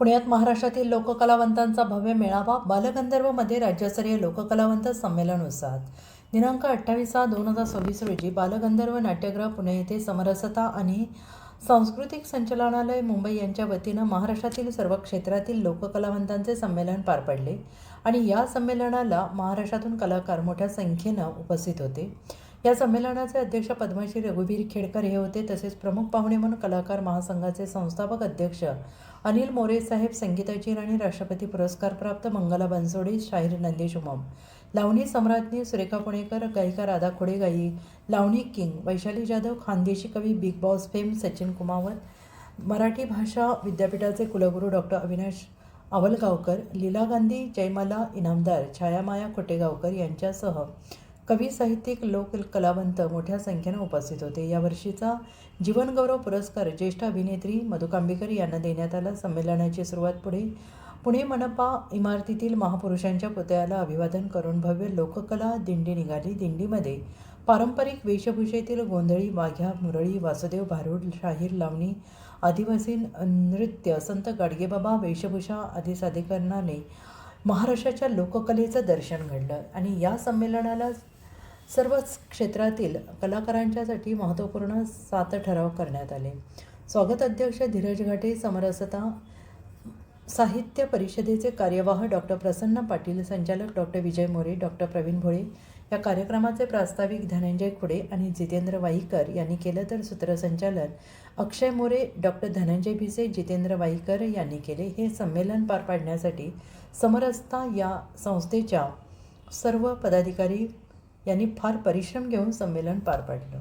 पुण्यात महाराष्ट्रातील लोककलावंतांचा भव्य मेळावा बालगंधर्वमध्ये राज्यस्तरीय लोककलावंत संमेलन उत्साहात. दिनांक 28/6/2026 रोजी बालगंधर्व नाट्यगृह पुणे येथे समरसता आणि सांस्कृतिक संचालनालय मुंबई यांच्या वतीनं महाराष्ट्रातील सर्व क्षेत्रातील लोककलावंतांचे संमेलन पार पडले आणि या संमेलनाला महाराष्ट्रातून कलाकार मोठ्या संख्येनं उपस्थित होते. या संमेलनाचे अध्यक्ष पद्मश्री रघुवीर खेडकर हे होते. तसेच प्रमुख पाहुणे म्हणून कलाकार महासंघाचे संस्थापक अध्यक्ष अनिल मोरे साहेब, संगीताची राणी, राष्ट्रपती पुरस्कारप्राप्त मंगला बनसोडे, शाहीर नंदेश उमम, लावणी सम्राज्ञी सुरेखा पुणेकर, गायिका राधा खोडे, गायी लावणी किंग वैशाली जाधव, खानदेशी कवी big boss fame Sachin Kumawat, Marathi भाषा विद्यापीठाचे कुलगुरू डॉक्टर अविनाश आवलगावकर, लीला गांधी, जयमाला इनामदार, छायामाया खोटेगावकर यांच्यासह कवी, साहित्यिक, लोक कलावंत मोठ्या संख्येनं उपस्थित होते. यावर्षीचा जीवनगौरव पुरस्कार ज्येष्ठ अभिनेत्री मधु कांबीकर यांना देण्यात आला. संमेलनाची सुरुवात पुणे मनपा इमारतीतील महापुरुषांच्या पुतळ्याला अभिवादन करून भव्य लोककला दिंडी निघाली. दिंडीमध्ये पारंपरिक वेशभूषेतील गोंधळी, वाघ्या, मुरळी, वासुदेव, भारुड, शाहीर, लावणी, आदिवासी नृत्य, संत गाडगेबाबा वेशभूषा आदी सादरीकरणाने महाराष्ट्राच्या लोककलेचं दर्शन घडलं आणि या संमेलनाला सर्वच क्षेत्रातील कलाकारांच्यासाठी महत्त्वपूर्ण 7 ठराव करण्यात आले. स्वागत अध्यक्ष धीरज घाटे, समरसता साहित्य परिषदेचे कार्यवाह डॉक्टर प्रसन्न पाटील, संचालक डॉक्टर विजय मोरे, डॉक्टर प्रवीण भोळे. या कार्यक्रमाचे प्रास्ताविक धनंजय खुडे आणि जितेंद्र वाईकर यांनी केलं, तर सूत्रसंचालन अक्षय मोरे, डॉक्टर धनंजय भिसे, जितेंद्र वाईकर यांनी केले. हे संमेलन पार पाडण्यासाठी समरसता या संस्थेच्या सर्व पदाधिकारी यांनी फार परिश्रम घेऊन संमेलन पार पाडलं.